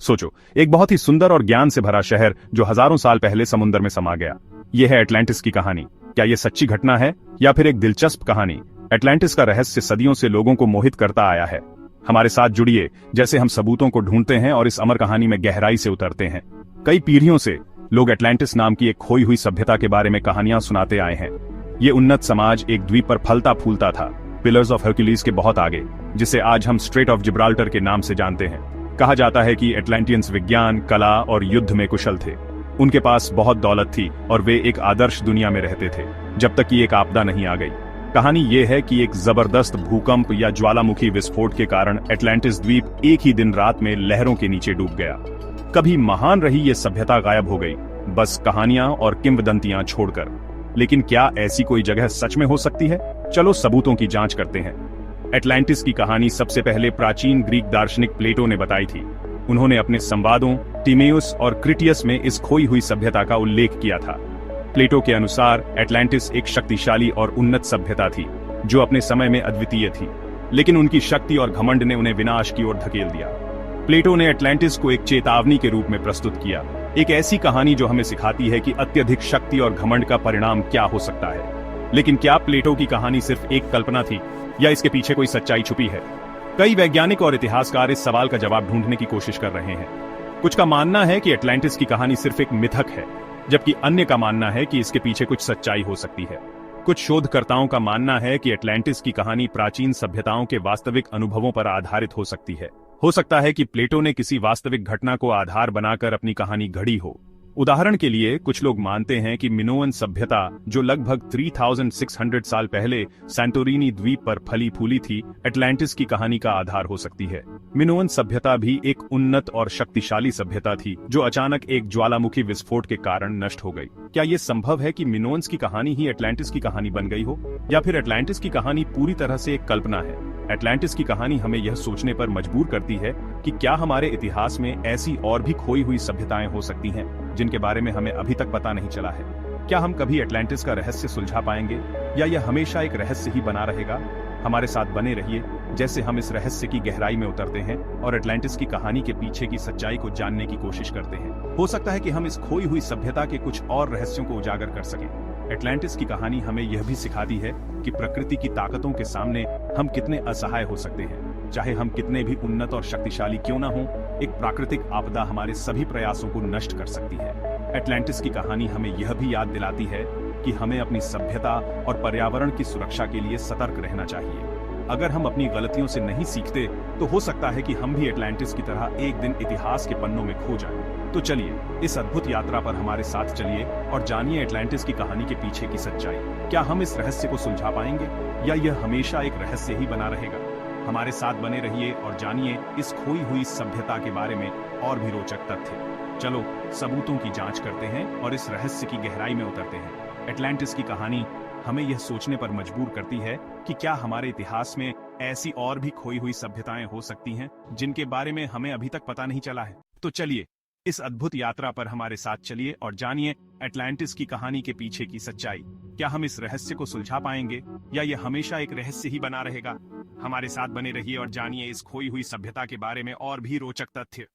सोचो, एक बहुत ही सुंदर और ज्ञान से भरा शहर जो हजारों साल पहले समुद्र में समा गया। यह है एटलांटिस की कहानी। क्या यह सच्ची घटना है या फिर एक दिलचस्प कहानी? एटलांटिस का रहस्य सदियों से लोगों को मोहित करता आया है। हमारे साथ जुड़िए, जैसे हम सबूतों को ढूंढते हैं और इस अमर कहानी में गहराई से उतरते हैं। कई पीढ़ियों से लोग एटलांटिस नाम की एक खोई हुई सभ्यता के बारे में कहानियां सुनाते आए हैं। ये उन्नत समाज एक द्वीप पर फलता फूलता था, पिलर्स ऑफ हरक्यूलिस के बहुत आगे, जिसे आज हम स्ट्रेट ऑफ जिब्राल्टर के नाम से जानते हैं। कहा जाता है कि एटलांटियंस विज्ञान, कला और युद्ध में कुशल थे। उनके पास बहुत दौलत थी और वे एक आदर्श दुनिया में रहते थे, जब तक कि एक आपदा नहीं आ गई। कहानी ये है कि एक जबरदस्त भूकंप या ज्वालामुखी विस्फोट के कारण एटलांटिस द्वीप एक ही दिन रात में लहरों के नीचे डूब गया। कभी महान रही ये सभ्यता गायब हो गई, बस कहानियां और किंवदंतियां छोड़कर। लेकिन क्या ऐसी कोई जगह सच में हो सकती है? चलो सबूतों की जांच करते हैं। एटलांटिस की कहानी सबसे पहले प्राचीन ग्रीक दार्शनिक प्लेटो ने बताई थी। उन्होंने अपने संवादों टिमेउस और क्रिटियस में इस खोई हुई सभ्यता का उल्लेख किया था। प्लेटो के अनुसार एटलांटिस एक शक्तिशाली और उन्नत सभ्यता थी जो अपने समय में अद्वितीय थी, लेकिन उनकी शक्ति और घमंड ने उन्हें विनाश की ओर धकेल दिया। प्लेटो ने एटलांटिस को एक चेतावनी के रूप में प्रस्तुत किया, एक ऐसी कहानी जो हमें सिखाती है कि अत्यधिक शक्ति और घमंड का परिणाम क्या हो सकता है। लेकिन क्या प्लेटो की कहानी सिर्फ एक कल्पना थी या इसके पीछे कोई सच्चाई छुपी है? कई वैज्ञानिक और इतिहासकार इस सवाल का जवाब ढूंढने की कोशिश कर रहे हैं। कुछ का मानना है कि एटलांटिस की कहानी सिर्फ एक मिथक है, जबकि अन्य का मानना है कि इसके पीछे कुछ सच्चाई हो सकती है। कुछ शोधकर्ताओं का मानना है कि एटलांटिस की कहानी प्राचीन सभ्यताओं के वास्तविक अनुभवों पर आधारित हो सकती है। हो सकता है कि प्लेटो ने किसी वास्तविक घटना को आधार बनाकर अपनी कहानी घड़ी हो। उदाहरण के लिए कुछ लोग मानते हैं कि मिनोअन सभ्यता, जो लगभग 3600 साल पहले सैंटोरिनी द्वीप पर फली फूली थी, एटलांटिस की कहानी का आधार हो सकती है। मिनोअन सभ्यता भी एक उन्नत और शक्तिशाली सभ्यता थी जो अचानक एक ज्वालामुखी विस्फोट के कारण नष्ट हो गई। क्या ये संभव है कि मिनोअन्स की कहानी ही एटलांटिस की कहानी बन गई हो, या फिर एटलांटिस की कहानी पूरी तरह से एक कल्पना है? एटलांटिस की कहानी हमें यह सोचने पर मजबूर करती है कि क्या हमारे इतिहास में ऐसी और भी खोई हुई सभ्यताएं हो सकती हैं जिनके बारे में हमें अभी तक पता नहीं चला है। क्या हम कभी एटलांटिस का रहस्य सुलझा पाएंगे या यह हमेशा एक रहस्य ही बना रहेगा? हमारे साथ बने रहिए, जैसे हम इस रहस्य की गहराई में उतरते हैं और एटलांटिस की कहानी के पीछे की सच्चाई को जानने की कोशिश करते हैं। हो सकता है कि हम इस खोई हुई सभ्यता के कुछ और रहस्यों को उजागर कर सकें। एटलांटिस की कहानी हमें यह भी सिखाती है कि प्रकृति की ताकतों के सामने हम कितने असहाय हो सकते हैं। चाहे हम कितने भी उन्नत और शक्तिशाली क्यों ना हों, एक प्राकृतिक आपदा हमारे सभी प्रयासों को नष्ट कर सकती है। एटलांटिस की कहानी हमें यह भी याद दिलाती है कि हमें अपनी सभ्यता और पर्यावरण की सुरक्षा के लिए सतर्क रहना चाहिए। अगर हम अपनी गलतियों से नहीं सीखते तो हो सकता है कि हम भी एटलांटिस की तरह एक दिन इतिहास के पन्नों में खो जाएं। तो चलिए, इस अद्भुत यात्रा पर हमारे साथ चलिए और जानिए एटलांटिस की कहानी के पीछे की सच्चाई। क्या हम इस रहस्य को सुलझा पाएंगे या यह हमेशा एक रहस्य ही बना रहेगा? हमारे साथ बने रहिए और जानिए इस खोई हुई सभ्यता के बारे में और भी रोचक तथ्य। चलो सबूतों की जांच करते हैं और इस रहस्य की गहराई में उतरते हैं। एटलांटिस की कहानी हमें यह सोचने पर मजबूर करती है कि क्या हमारे इतिहास में ऐसी और भी खोई हुई सभ्यताएं हो सकती हैं जिनके बारे में हमें अभी तक पता नहीं चला है। तो चलिए, इस अद्भुत यात्रा पर हमारे साथ चलिए और जानिए एटलांटिस की कहानी के पीछे की सच्चाई। क्या हम इस रहस्य को सुलझा पाएंगे या यह हमेशा एक रहस्य ही बना रहेगा? हमारे साथ बने रहिए और जानिए इस खोई हुई सभ्यता के बारे में और भी रोचक तथ्य।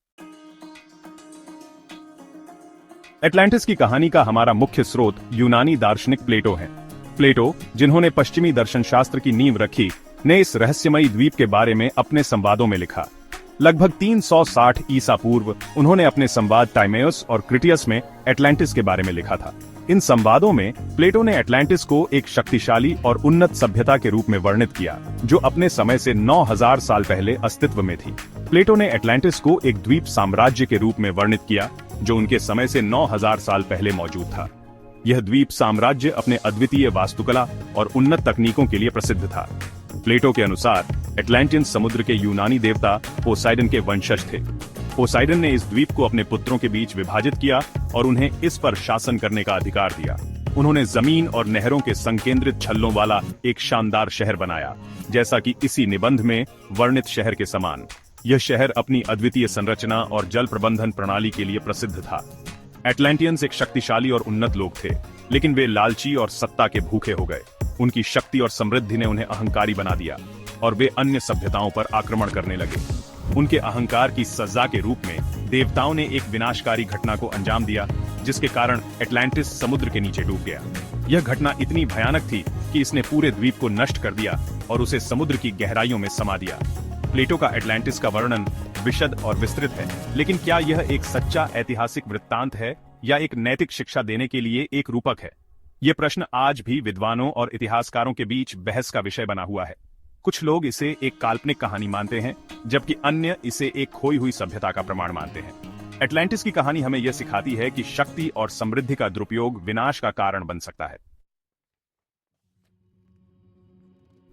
एटलांटिस की कहानी का हमारा मुख्य स्रोत यूनानी दार्शनिक प्लेटो है। प्लेटो, जिन्होंने पश्चिमी दर्शन शास्त्र की नींव रखी, ने इस रहस्यमयी द्वीप के बारे में अपने संवादों में लिखा। लगभग 360 ईसा पूर्व उन्होंने अपने संवाद टाइमेउस और क्रिटियस में एटलांटिस के बारे में लिखा था। इन संवादों में प्लेटो ने एटलांटिस को एक शक्तिशाली और उन्नत सभ्यता के रूप में वर्णित किया जो अपने समय से 9000 साल पहले अस्तित्व में थी। प्लेटो ने एटलांटिस को एक द्वीप साम्राज्य के रूप में वर्णित किया जो उनके समय से 9000 साल पहले मौजूद था। यह द्वीप साम्राज्य अपने अद्वितीय वास्तुकला और उन्नत तकनीकों के लिए प्रसिद्ध था। प्लेटो के अनुसार एटलांटियन समुद्र के यूनानी देवता पोसाइडन के वंशज थे। पोसाइडन ने इस द्वीप को अपने पुत्रों के बीच विभाजित किया और उन्हें इस पर शासन करने का अधिकार दिया। उन्होंने जमीन और नहरों के संकेंद्रित छल्लों वाला एक शानदार शहर बनाया, जैसा कि इसी निबंध में वर्णित शहर के समान। यह शहर अपनी अद्वितीय संरचना और जल प्रबंधन प्रणाली के लिए प्रसिद्ध था। एटलांटियंस एक शक्तिशाली और उन्नत लोग थे, लेकिन वे लालची और सत्ता के भूखे हो गए। उनकी शक्ति और समृद्धि ने उन्हें अहंकारी बना दिया और वे अन्य सभ्यताओं पर आक्रमण करने लगे। उनके अहंकार की सजा के रूप में देवताओं ने एक विनाशकारी घटना को अंजाम दिया, जिसके कारण एटलांटिस समुद्र के नीचे डूब गया। यह घटना इतनी भयानक थी कि इसने पूरे द्वीप को नष्ट कर दिया और उसे समुद्र की गहराइयों में समा दिया। प्लेटो का एटलांटिस का वर्णन विशद और विस्तृत है, लेकिन क्या यह एक सच्चा ऐतिहासिक वृत्तांत है या एक नैतिक शिक्षा देने के लिए एक रूपक है? ये प्रश्न आज भी विद्वानों और इतिहासकारों के बीच बहस का विषय बना हुआ है। कुछ लोग इसे एक काल्पनिक कहानी मानते हैं, जबकि अन्य इसे एक खोई हुई सभ्यता का प्रमाण मानते हैं। एटलांटिस की कहानी हमें यह सिखाती है कि शक्ति और समृद्धि का दुरुपयोग विनाश का कारण बन सकता है।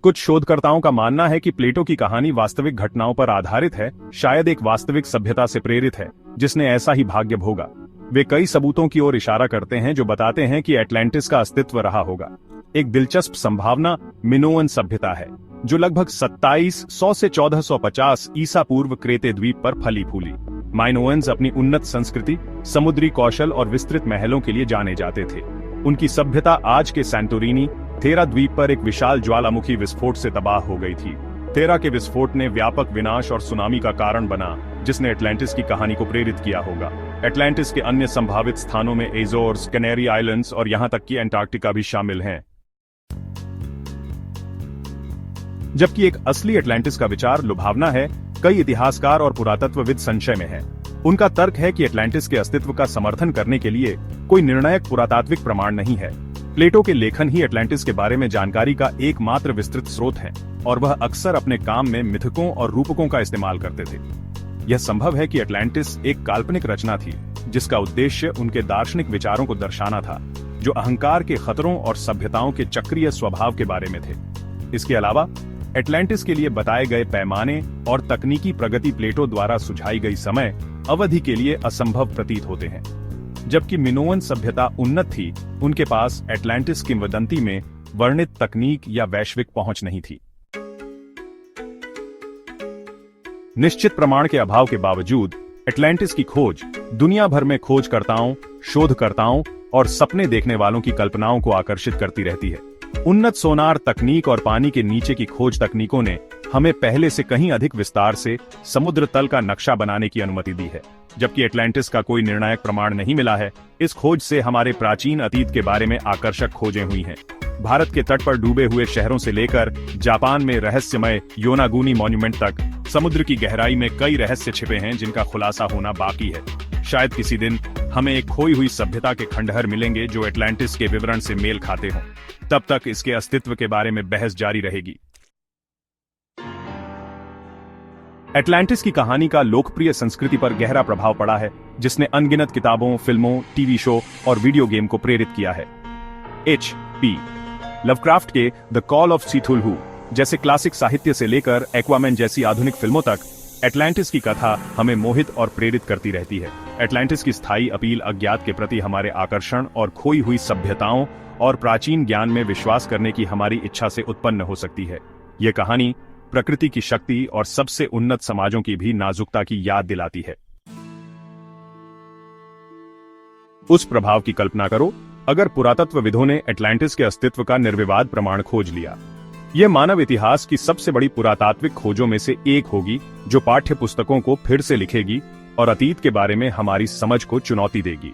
कुछ शोधकर्ताओं का मानना है कि प्लेटो की कहानी वास्तविक घटनाओं पर आधारित है, शायद एक वास्तविक सभ्यता से प्रेरित है जिसने ऐसा ही भाग्य भोगा। वे कई सबूतों की ओर इशारा करते हैं जो बताते हैं कि एटलांटिस का अस्तित्व रहा होगा। एक दिलचस्प संभावना मिनोअन सभ्यता है, जो लगभग 2700 से 1450 ईसा पूर्व क्रेते द्वीप पर फली फूली। माइनोअन्स अपनी उन्नत संस्कृति, समुद्री कौशल और विस्तृत महलों के लिए जाने जाते थे। उनकी सभ्यता आज के सैंटोरिनी, थेरा द्वीप पर एक विशाल ज्वालामुखी विस्फोट से तबाह हो गई थी। थेरा के विस्फोट ने व्यापक विनाश और सुनामी का कारण बना, जिसने एटलांटिस की कहानी को प्रेरित किया होगा। एटलांटिस के अन्य संभावित स्थानों में एजोर्स, कैनेरी आइलैंड्स और यहां तक कि एंटार्क्टिका भी शामिल हैं। जबकि एक असली एटलांटिस का विचार लुभावना है, कई इतिहासकार और पुरातत्वविद संशय में हैं। उनका तर्क है कि एटलांटिस के अस्तित्व का समर्थन करने के लिए कोई निर्णायक पुरातात्विक प्रमाण नहीं है। प्लेटो के लेखन ही एटलांटिस के बारे में जानकारी का एकमात्र विस्तृत स्रोत है, और वह अक्सर अपने काम में मिथकों और रूपकों का इस्तेमाल करते थे। यह संभव है कि एटलांटिस एक काल्पनिक रचना थी, जिसका उद्देश्य उनके दार्शनिक विचारों को दर्शाना था, जो अहंकार के खतरों और सभ्यताओं के चक्रीय स्वभाव के बारे में थे। इसके अलावा एटलांटिस के लिए बताए गए पैमाने और तकनीकी प्रगति प्लेटो द्वारा सुझाई गई समय अवधि के लिए असंभव प्रतीत होते हैं। जबकि मिनोअन सभ्यता उन्नत थी, उनके पास एटलांटिस किंवदंती में वर्णित तकनीक या वैश्विक पहुंच नहीं थी। निश्चित प्रमाण के अभाव के बावजूद एटलांटिस की खोज दुनिया भर में खोजकर्ताओं, शोधकर्ताओं और सपने देखने वालों की कल्पनाओं को आकर्षित करती रहती है। उन्नत सोनार तकनीक और पानी के नीचे की खोज तकनीकों ने हमें पहले से कहीं अधिक विस्तार से समुद्र तल का नक्शा बनाने की अनुमति दी है। जबकि एटलांटिस का कोई निर्णायक प्रमाण नहीं मिला है, इस खोज से हमारे प्राचीन अतीत के बारे में आकर्षक खोजें हुई हैं। भारत के तट पर डूबे हुए शहरों से लेकर जापान में रहस्यमय योनागुनी मॉन्यूमेंट तक समुद्र की गहराई में कई रहस्य छिपे हैं, जिनका खुलासा होना बाकी है। शायद किसी दिन हमें एक खोई हुई सभ्यता के खंडहर मिलेंगे जो एटलांटिस के विवरण से मेल खाते हों। तब तक इसके अस्तित्व के बारे में बहस जारी रहेगी। एटलांटिस की कहानी का लोकप्रिय संस्कृति पर गहरा प्रभाव पड़ा है, जिसने अनगिनत किताबों, फिल्मों, टीवी शो और वीडियो गेम को प्रेरित किया है। H.P. लवक्राफ्ट के द कॉल ऑफ सीथुलहू जैसे क्लासिक साहित्य से लेकर एक्वामैन जैसी आधुनिक फिल्मों तक एटलांटिस की कथा हमें मोहित और प्रेरित करती रहती है। एटलांटिस की स्थायी अपील अज्ञात के प्रति हमारे आकर्षण और खोई हुई सभ्यताओं और प्राचीन ज्ञान में विश्वास करने की हमारी इच्छा से उत्पन्न हो सकती है। यह कहानी प्रकृति की शक्ति और सबसे उन्नत समाजों की भी नाजुकता की याद दिलाती है। उस प्रभाव की कल्पना करो अगर पुरातत्वविदों ने एटलांटिस के अस्तित्व का निर्विवाद प्रमाण खोज लिया। यह मानव इतिहास की सबसे बड़ी पुरातात्विक खोजों में से एक होगी, जो पाठ्य पुस्तकों को फिर से लिखेगी और अतीत के बारे में हमारी समझ को चुनौती देगी।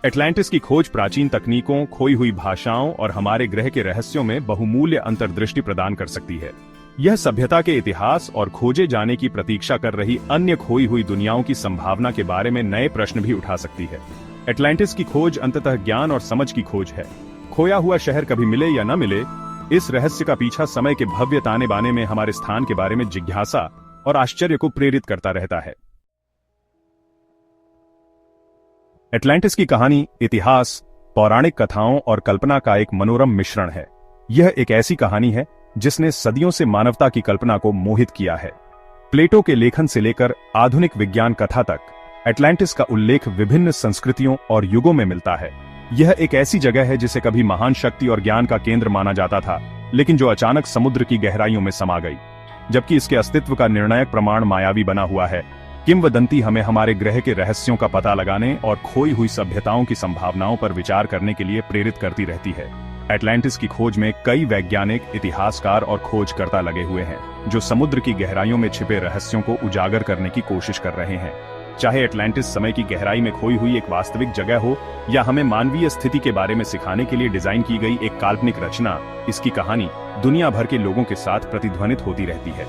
एटलांटिस की खोज प्राचीन तकनीकों, खोई हुई भाषाओं और हमारे ग्रह के रहस्यों में बहुमूल्य अंतर्दृष्टि प्रदान कर सकती है। यह सभ्यता के इतिहास और खोजे जाने की प्रतीक्षा कर रही अन्य खोई हुई दुनियाओं की संभावना के बारे में नए प्रश्न भी उठा सकती है। एटलांटिस की खोज अंततः ज्ञान और समझ की खोज है। खोया हुआ शहर कभी मिले या न मिले, इस रहस्य का पीछा समय के भव्य ताने बाने में हमारे स्थान के बारे में जिज्ञासा और आश्चर्य को प्रेरित करता रहता है। एटलांटिस की कहानी इतिहास, पौराणिक कथाओं और कल्पना का एक मनोरम मिश्रण है। यह एक ऐसी कहानी है जिसने सदियों से मानवता की कल्पना को मोहित किया है। प्लेटो के लेखन से लेकर आधुनिक विज्ञान कथा तक एटलांटिस का उल्लेख विभिन्न संस्कृतियों और युगों में मिलता है। यह एक ऐसी जगह है जिसे कभी महान शक्ति और ज्ञान का केंद्र माना जाता था, लेकिन जो अचानक समुद्र की गहराइयों में समा गई। जबकि इसके अस्तित्व का निर्णायक प्रमाण मायावी बना हुआ है, किंवदंती हमें हमारे ग्रह के रहस्यों का पता लगाने और खोई हुई सभ्यताओं की संभावनाओं पर विचार करने के लिए प्रेरित करती रहती है। एटलांटिस की खोज में कई वैज्ञानिक, इतिहासकार और खोजकर्ता लगे हुए हैं, जो समुद्र की गहराइयों में छिपे रहस्यों को उजागर करने की कोशिश कर रहे हैं। चाहे एटलांटिस समय की गहराई में खोई हुई एक वास्तविक जगह हो या हमें मानवीय स्थिति के बारे में सिखाने के लिए डिजाइन की गई एक काल्पनिक रचना, इसकी कहानी दुनिया भर के लोगों के साथ प्रतिध्वनित होती रहती है।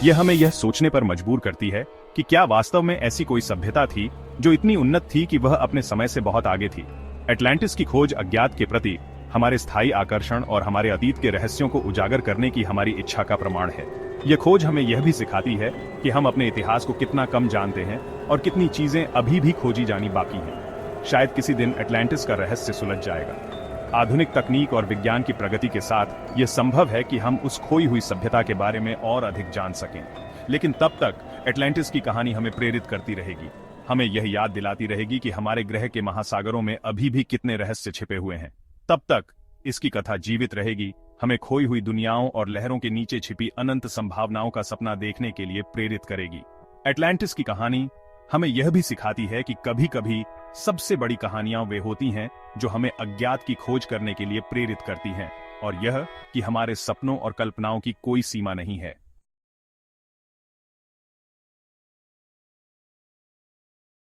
यह हमें यह सोचने पर मजबूर करती है कि क्या वास्तव में ऐसी कोई सभ्यता थी जो इतनी उन्नत थी कि वह अपने समय से बहुत आगे थी। एटलांटिस की खोज अज्ञात के प्रति हमारे स्थायी आकर्षण और हमारे अतीत के रहस्यों को उजागर करने की हमारी इच्छा का प्रमाण है। यह खोज हमें यह भी सिखाती है कि हम अपने इतिहास को कितना कम जानते हैं और कितनी चीजें अभी भी खोजी जानी बाकी हैं। शायद किसी दिन एटलांटिस का रहस्य सुलझ जाएगा। आधुनिक तकनीक और विज्ञान की प्रगति के साथ यह संभव है कि हम उस खोई हुई सभ्यता के बारे में और अधिक जान सकें। लेकिन तब तक एटलांटिस की कहानी हमें प्रेरित करती रहेगी, हमें यह याद दिलाती रहेगी कि हमारे ग्रह के महासागरों में अभी भी कितने रहस्य छिपे हुए हैं। तब तक इसकी कथा जीवित रहेगी, हमें खोई हुई दुनियाओं और लहरों के नीचे छिपी अनंत संभावनाओं का सपना देखने के लिए प्रेरित करेगी। एटलांटिस की कहानी हमें यह भी सिखाती है कि कभी कभी सबसे बड़ी कहानियां वे होती हैं जो हमें अज्ञात की खोज करने के लिए प्रेरित करती हैं, और यह कि हमारे सपनों और कल्पनाओं की कोई सीमा नहीं है।